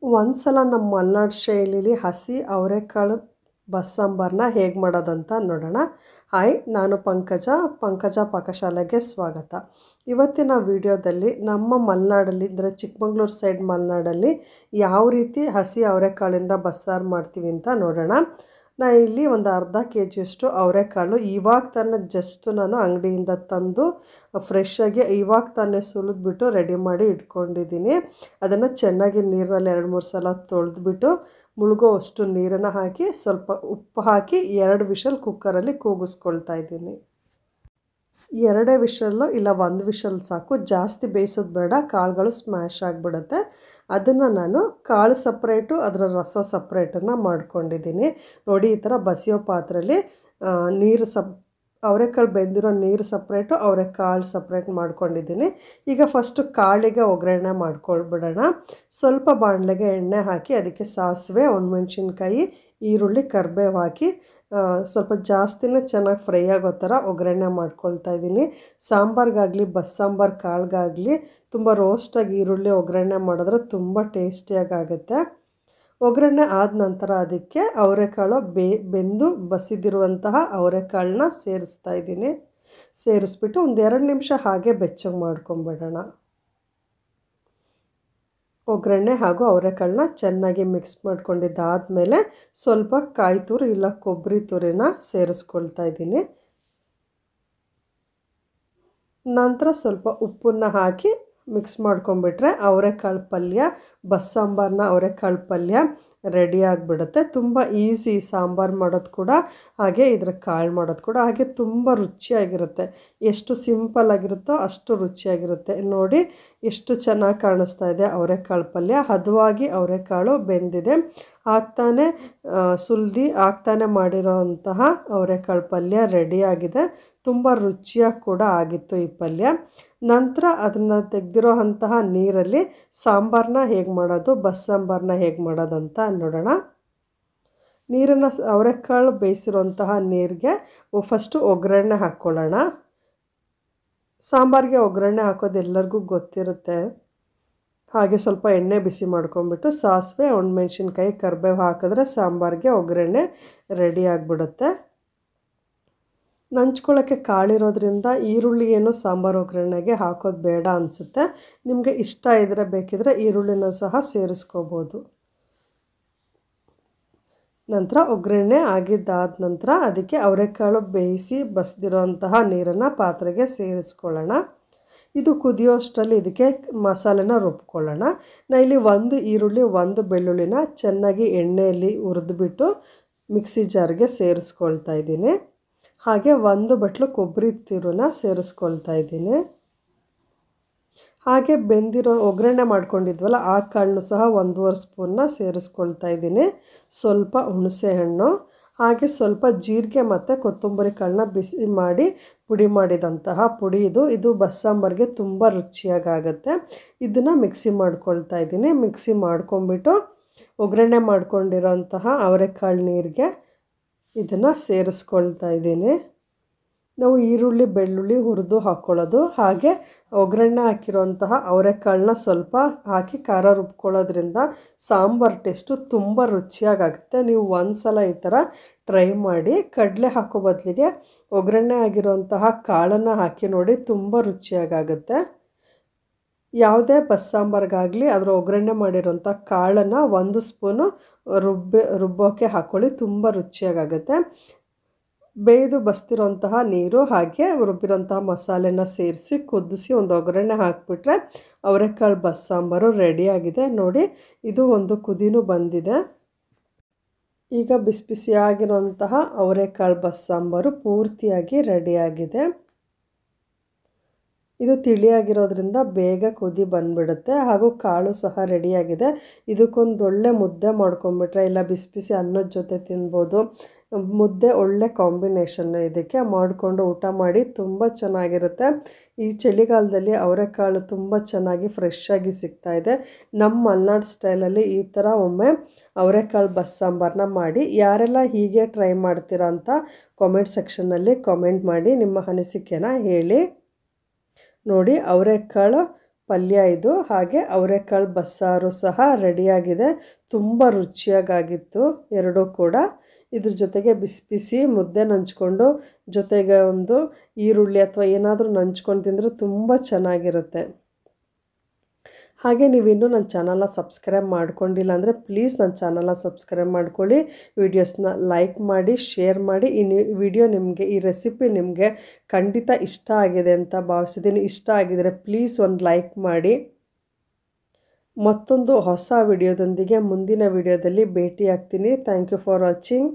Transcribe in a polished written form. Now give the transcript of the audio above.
ಒಂದ್ಸಲ ನಮ್ಮ ಮಲೆನಾಡು ಶೈಲಿಲಿ ಹಸಿ ಅವರೆಕಾಳು ಬಸ್ಸಾಂಬಾರನ್ನ ಹೇಗೆ ಮಾಡೋದಂತ ನೋಡೋಣ. ಹಾಯ್, ನಾನು ಪಂಕಜ ಪಾಕಶಾಲೆಗೆ ಸ್ವಾಗತ. ಇವತ್ತಿನ ವಿಡಿಯೋದಲ್ಲಿ ನಮ್ಮ ಮಲೆನಾಡಲ್ಲಿ ಅಂದರೆ ಚಿಕ್ಕಮಗಳೂರು ಸೈಡ್ ಮಲೆನಾಡಲ್ಲಿ ಯಾವ ರೀತಿ ಹಸಿ ಅವರೆಕಾಳಿಂದ ಬಸ್ಸಾರು ಮಾಡ್ತೀವಿ ಅಂತ ನೋಡೋಣ. ನಾನು ಇಲ್ಲಿ ಒಂದು ಅರ್ಧ ಕೆಜಿಯಷ್ಟು ಅವರೆಕಾಳು ಇವಾಗ ತಾನೇ ನಾನು ಅಂಗಡಿಯಿಂದ ತಂದು ಫ್ರೆಶ್ಶಾಗಿ ಇವಾಗ ತಾನೇ ಸುಲಿದ್ಬಿಟ್ಟು ರೆಡಿ ಮಾಡಿ ಇಟ್ಕೊಂಡಿದ್ದೀನಿ. ಅದನ್ನು ಚೆನ್ನಾಗಿ ನೀರಿನಲ್ಲಿ 2-3 ಸಲ ತೊಳೆದ್ಬಿಟ್ಟು ಮುಳುಗೋ ಅಷ್ಟು ನೀರನ್ನು ಹಾಕಿ ಸ್ವಲ್ಪ ಉಪ್ಪು ಹಾಕಿ 2 ವಿಷಲ್ ಕುಕ್ಕರಲ್ಲಿ ಕೂಗಿಸ್ಕೊಳ್ತಾ ಇದ್ದೀನಿ. 2 ವಿಷಲ್ಲು ಇಲ್ಲ 1 ವಿಷಲ್ ಸಾಕು, ಜಾಸ್ತಿ ಬೇಯಿಸೋದು ಬೇಡ, ಕಾಳುಗಳು ಸ್ಮ್ಯಾಶ್ ಆಗಿಬಿಡುತ್ತೆ. ಅದನ್ನು ನಾನು ಕಾಳು ಸಪ್ರೇಟು ಅದರ ರಸ ಸಪ್ರೇಟನ್ನು ಮಾಡ್ಕೊಂಡಿದ್ದೀನಿ. ನೋಡಿ, ಈ ಥರ ಬಸಿಯೋ ಪಾತ್ರೆಯಲ್ಲಿ ನೀರು ಅವರೆಕಾಳು ಬೆಂದಿರೋ ನೀರು ಸಪ್ರೇಟು ಅವರೆಕಾಳು ಸಪ್ರೇಟ್ ಮಾಡ್ಕೊಂಡಿದ್ದೀನಿ. ಈಗ ಫಸ್ಟು ಕಾಳಿಗೆ ಒಗ್ಗರಣೆ ಮಾಡ್ಕೊಳ್ಬಿಡೋಣ. ಸ್ವಲ್ಪ ಬಾಣಲೆಗೆ ಎಣ್ಣೆ ಹಾಕಿ ಅದಕ್ಕೆ ಸಾಸಿವೆ, ಒಣಮೆಣ್ಸಿನ್ಕಾಯಿ, ಈರುಳ್ಳಿ, ಕರಿಬೇವು ಹಾಕಿ ಸ್ವಲ್ಪ ಜಾಸ್ತಿನೇ ಚೆನ್ನಾಗಿ ಫ್ರೈ ಆಗೋ ಥರ ಒಗ್ಗರಣೆ ಮಾಡ್ಕೊಳ್ತಾ ಇದ್ದೀನಿ. ಸಾಂಬಾರಿಗಾಗಲಿ ಬಸ್ಸಾಂಬಾರು ಕಾಳಿಗಾಗಲಿ ತುಂಬ ರೋಸ್ಟಾಗಿ ಈರುಳ್ಳಿ ಒಗ್ಗರಣೆ ಮಾಡಿದ್ರೆ ತುಂಬ ಟೇಸ್ಟಿಯಾಗುತ್ತೆ. ಒಗ್ಗರಣೆ ಆದ ನಂತರ ಅದಕ್ಕೆ ಅವರೆಕಾಳು ಬೆಂದು ಬಸಿದಿರುವಂತಹ ಅವರೆಕಾಳನ್ನ ಸೇರಿಸ್ತಾ ಇದ್ದೀನಿ. ಸೇರಿಸ್ಬಿಟ್ಟು ಒಂದು 2 ನಿಮಿಷ ಹಾಗೆ ಬೆಚ್ಚಗೆ ಮಾಡ್ಕೊಂಬಿಡೋಣ. ಒಗ್ಗರಣೆ ಹಾಗೂ ಅವರೆಕಾಳನ್ನ ಚೆನ್ನಾಗಿ ಮಿಕ್ಸ್ ಮಾಡ್ಕೊಂಡಿದ್ದಾದಮೇಲೆ ಸ್ವಲ್ಪ ಕಾಯಿ ತುರಿ ಇಲ್ಲ ಕೊಬ್ಬರಿ ತುರಿನ ಸೇರಿಸ್ಕೊಳ್ತಾ ಇದ್ದೀನಿ. ನಂತರ ಸ್ವಲ್ಪ ಉಪ್ಪನ್ನು ಹಾಕಿ ಮಿಕ್ಸ್ ಮಾಡ್ಕೊಂಬಿಟ್ರೆ ಅವರೆಕಾಳು ಪಲ್ಯ, ಬಸ್ಸಾಂಬಾರನ್ನ ಅವರೆಕಾಳು ಪಲ್ಯ ರೆಡಿ ಆಗಿಬಿಡುತ್ತೆ. ತುಂಬ ಈಸಿ ಸಾಂಬಾರು ಮಾಡೋದು ಕೂಡ, ಹಾಗೆ ಇದರ ಕಾಳು ಮಾಡೋದು ಕೂಡ ಹಾಗೆ ತುಂಬ ರುಚಿಯಾಗಿರುತ್ತೆ. ಎಷ್ಟು ಸಿಂಪಲ್ ಆಗಿರುತ್ತೋ ಅಷ್ಟು ರುಚಿಯಾಗಿರುತ್ತೆ. ನೋಡಿ ಎಷ್ಟು ಚೆನ್ನಾಗಿ ಕಾಣಿಸ್ತಾ ಇದೆ ಅವರೆಕಾಳು ಪಲ್ಯ. ಹದವಾಗಿ ಅವರೆಕಾಳು ಬೆಂದಿದೆ. ಆಗ್ತಾನೆ ಆಗ್ತಾನೆ ಮಾಡಿರೋಂತಹ ಅವರೆಕಾಳು ಪಲ್ಯ ರೆಡಿಯಾಗಿದೆ. ತುಂಬ ರುಚಿಯಾಗಿ ಕೂಡ ಆಗಿತ್ತು ಈ ಪಲ್ಯ. ನಂತರ ಅದನ್ನು ತೆಗೆದಿರೋ ಅಂತಹ ನೀರಲ್ಲಿ ಸಾಂಬಾರನ್ನ ಹೇಗೆ ಮಾಡೋದು, ಬಸ್ಸಾಂಬಾರನ್ನ ಹೇಗೆ ಮಾಡೋದಂತ ನೋಡೋಣ. ನೀರನ್ನು ಅವರೆಕಾಳು ಬೇಯಿಸಿರೋಂತಹ ನೀರಿಗೆ ಫಸ್ಟು ಒಗ್ಗರಣೆ ಹಾಕ್ಕೊಳ್ಳೋಣ. ಸಾಂಬಾರಿಗೆ ಒಗ್ಗರಣೆ ಹಾಕೋದು ಎಲ್ಲರಿಗೂ ಗೊತ್ತಿರುತ್ತೆ. ಹಾಗೆ ಸ್ವಲ್ಪ ಎಣ್ಣೆ ಬಿಸಿ ಮಾಡ್ಕೊಂಬಿಟ್ಟು ಸಾಸಿವೆ, ಒಣಮೆಣ್ಸಿನ್ಕಾಯಿ, ಕರಿಬೇವು ಹಾಕಿದ್ರೆ ಸಾಂಬಾರಿಗೆ ಒಗ್ಗರಣೆ ರೆಡಿ ಆಗಿಬಿಡುತ್ತೆ. ನಂಚ್ಕೊಳ್ಳೋಕ್ಕೆ ಕಾಳಿರೋದ್ರಿಂದ ಈರುಳ್ಳಿ ಏನು ಸಾಂಬಾರು ಒಗ್ಗರಣೆಗೆ ಹಾಕೋದು ಬೇಡ ಅನಿಸುತ್ತೆ. ನಿಮಗೆ ಇಷ್ಟ ಇದ್ದರೆ ಬೇಕಿದ್ರೆ ಈರುಳ್ಳಿನ ಸಹ ಸೇರಿಸ್ಕೋಬೋದು. ನಂತರ ಒಗ್ಗರಣೆ ಆಗಿದ್ದಾದ ನಂತರ ಅದಕ್ಕೆ ಅವರೆಕಾಳು ಬೇಯಿಸಿ ಬಸ್ದಿರೋಂತಹ ನೀರನ್ನು ಪಾತ್ರೆಗೆ ಸೇರಿಸ್ಕೊಳ್ಳೋಣ. ಇದು ಕುದಿಯೋಷ್ಟರಲ್ಲಿ ಇದಕ್ಕೆ ಮಸಾಲೆನ ರುಬ್ಕೊಳ್ಳೋಣ. ನಾನು ಇಲ್ಲಿ 1 ಈರುಳ್ಳಿ 1 ಬೆಳ್ಳುಳ್ಳಿನ ಚೆನ್ನಾಗಿ ಎಣ್ಣೆಯಲ್ಲಿ ಹುರಿದ್ಬಿಟ್ಟು ಮಿಕ್ಸಿ ಜಾರ್ಗೆ ಸೇರಿಸ್ಕೊಳ್ತಾ ಇದ್ದೀನಿ. ಹಾಗೆ 1 ಬಟ್ಲು ಕೊಬ್ಬರಿ ತುರಿನ ಸೇರಿಸ್ಕೊಳ್ತಾ ಇದ್ದೀನಿ. ಹಾಗೆ ಬೆಂದಿರೋ ಒಗ್ಗರಣೆ ಮಾಡ್ಕೊಂಡಿದ್ವಲ್ಲ ಆ ಕಾಳನ್ನು ಸಹ 1.5 ಸ್ಪೂನ್ನ ಸೇರಿಸ್ಕೊಳ್ತಾ ಇದ್ದೀನಿ. ಸ್ವಲ್ಪ ಹುಣಸೆಹಣ್ಣು, ಹಾಗೆ ಸ್ವಲ್ಪ ಜೀರಿಗೆ ಮತ್ತು ಕೊತ್ತಂಬರಿ ಕಾಳನ್ನ ಬಿಸಿ ಮಾಡಿ ಪುಡಿ ಮಾಡಿದಂತಹ ಪುಡಿ ಇದು ಬಸ್ಸಾಂಬಾರಿಗೆ ತುಂಬ ರುಚಿಯಾಗುತ್ತೆ. ಇದನ್ನು ಮಿಕ್ಸಿ ಮಾಡ್ಕೊಳ್ತಾ ಇದ್ದೀನಿ. ಮಿಕ್ಸಿ ಮಾಡ್ಕೊಂಬಿಟ್ಟು ಒಗ್ಗರಣೆ ಮಾಡ್ಕೊಂಡಿರೋಂತಹ ಅವರೆಕಾಳು ನೀರಿಗೆ ಇದನ್ನು ಸೇರಿಸ್ಕೊಳ್ತಾ ಇದ್ದೀನಿ. ನಾವು ಈರುಳ್ಳಿ ಬೆಳ್ಳುಳ್ಳಿ ಹುರಿದು ಹಾಕ್ಕೊಳ್ಳೋದು, ಹಾಗೆ ಒಗ್ಗರಣೆ ಹಾಕಿರೋಂತಹ ಅವರೆಕಾಳನ್ನ ಸ್ವಲ್ಪ ಹಾಕಿ ಖಾರ ರುಬ್ಕೊಳ್ಳೋದ್ರಿಂದ ಸಾಂಬಾರು ಟೇಸ್ಟು ತುಂಬ ರುಚಿಯಾಗುತ್ತೆ. ನೀವು ಒಂದ್ಸಲ ಈ ಥರ ಟ್ರೈ ಮಾಡಿ. ಕಡಲೆ ಹಾಕೋ ಬದಲಿಗೆ ಒಗ್ಗರಣೆ ಆಗಿರೋಂತಹ ಕಾಳನ್ನು ಹಾಕಿ ನೋಡಿ, ತುಂಬ ರುಚಿಯಾಗುತ್ತೆ. ಯಾವುದೇ ಬಸ್ಸಾಂಬಾರಿಗಾಗಲಿ ಅದರ ಒಗ್ಗರಣೆ ಮಾಡಿರೋಂಥ ಕಾಳನ್ನು 1 ಸ್ಪೂನು ರುಬ್ಬೋಕ್ಕೆ ಹಾಕ್ಕೊಳ್ಳಿ, ತುಂಬ ರುಚಿಯಾಗುತ್ತೆ. ಬೇಯ್ದು ಬಸ್ತಿರೋಂತಹ ನೀರು ಹಾಗೆ ರುಬ್ಬಿರೋಂತಹ ಮಸಾಲೆನ ಸೇರಿಸಿ ಕುದಿಸಿ ಒಂದು ಒಗ್ಗರಣೆ ಹಾಕಿಬಿಟ್ರೆ ಅವರೆಕಾಳು ಬಸ್ಸಾಂಬಾರು ರೆಡಿಯಾಗಿದೆ. ನೋಡಿ, ಇದು ಒಂದು ಕುದಿನೂ ಬಂದಿದೆ. ಈಗ ಬಿಸಿ ಬಿಸಿಯಾಗಿರೋಂತಹ ಅವರೆಕಾಳು ಬಸ್ಸಾಂಬಾರು ಪೂರ್ತಿಯಾಗಿ ರೆಡಿಯಾಗಿದೆ. ಇದು ತಿಳಿಯಾಗಿರೋದ್ರಿಂದ ಬೇಗ ಕುದಿ ಬಂದುಬಿಡುತ್ತೆ. ಹಾಗೂ ಕಾಳು ಸಹ ರೆಡಿಯಾಗಿದೆ. ಇದಕ್ಕೊಂದು ಒಳ್ಳೆ ಮುದ್ದೆ ಮಾಡ್ಕೊಂಬಿಟ್ರೆ ಇಲ್ಲ ಬಿಸಿ ಬಿಸಿ ಅನ್ನದ ಜೊತೆ ತಿನ್ಬೋದು. ಮುದ್ದೆ ಒಳ್ಳೆ ಕಾಂಬಿನೇಷನ್. ಇದಕ್ಕೆ ಮಾಡಿಕೊಂಡು ಊಟ ಮಾಡಿ, ತುಂಬ ಚೆನ್ನಾಗಿರುತ್ತೆ. ಈ ಚಳಿಗಾಲದಲ್ಲಿ ಅವರೆಕಾಳು ತುಂಬ ಚೆನ್ನಾಗಿ ಫ್ರೆಶ್ಶಾಗಿ ಸಿಗ್ತಾಯಿದೆ. ನಮ್ಮ ಮಲೆನಾಡು ಸ್ಟೈಲಲ್ಲಿ ಈ ಥರ ಒಮ್ಮೆ ಅವರೆಕಾಳು ಬಸ್ಸಾಂಬಾರನ್ನ ಮಾಡಿ. ಯಾರೆಲ್ಲ ಹೀಗೆ ಟ್ರೈ ಮಾಡ್ತೀರಾ ಅಂತ ಕಾಮೆಂಟ್ ಸೆಕ್ಷನ್ನಲ್ಲಿ ಕಾಮೆಂಟ್ ಮಾಡಿ ನಿಮ್ಮ ಅನಿಸಿಕೆನ ಹೇಳಿ. ನೋಡಿ, ಅವರೆಕಾಳು ಪಲ್ಯ ಇದು. ಹಾಗೆ ಅವರೆಕಾಳು ಬಸ್ಸಾರು ಸಹ ರೆಡಿಯಾಗಿದೆ. ತುಂಬ ರುಚಿಯಾಗಿತ್ತು ಎರಡೂ ಕೂಡ. ಇದ್ರ ಜೊತೆಗೆ ಬಿಸಿ ಬಿಸಿ ಮುದ್ದೆ ನಂಚ್ಕೊಂಡು ಜೊತೆಗೆ ಒಂದು ಈರುಳ್ಳಿ ಅಥವಾ ಏನಾದರೂ ನಂಚ್ಕೊಂಡು ತಿಂದರೆ ತುಂಬ ಚೆನ್ನಾಗಿರುತ್ತೆ. ಹಾಗೆ ನೀವಿನ್ನೂ ನನ್ನ ಚಾನಲ್ನ ಸಬ್ಸ್ಕ್ರೈಬ್ ಮಾಡ್ಕೊಂಡಿಲ್ಲ ಅಂದರೆ ಪ್ಲೀಸ್ ನನ್ನ ಚಾನಲ್ನ ಸಬ್ಸ್ಕ್ರೈಬ್ ಮಾಡ್ಕೊಳ್ಳಿ. ವೀಡಿಯೋಸ್ನ ಲೈಕ್ ಮಾಡಿ, ಶೇರ್ ಮಾಡಿ. ಈ ರೆಸಿಪಿ ನಿಮಗೆ ಖಂಡಿತ ಇಷ್ಟ ಆಗಿದೆ ಅಂತ ಭಾವಿಸಿದ್ದೀನಿ. ಇಷ್ಟ ಆಗಿದರೆ ಪ್ಲೀಸ್ ಒಂದು ಲೈಕ್ ಮಾಡಿ. ಮತ್ತೊಂದು ಹೊಸ ವಿಡಿಯೋದೊಂದಿಗೆ ಮುಂದಿನ ವಿಡಿಯೋದಲ್ಲಿ ಭೇಟಿ ಆಗ್ತೀನಿ. Thank you for watching.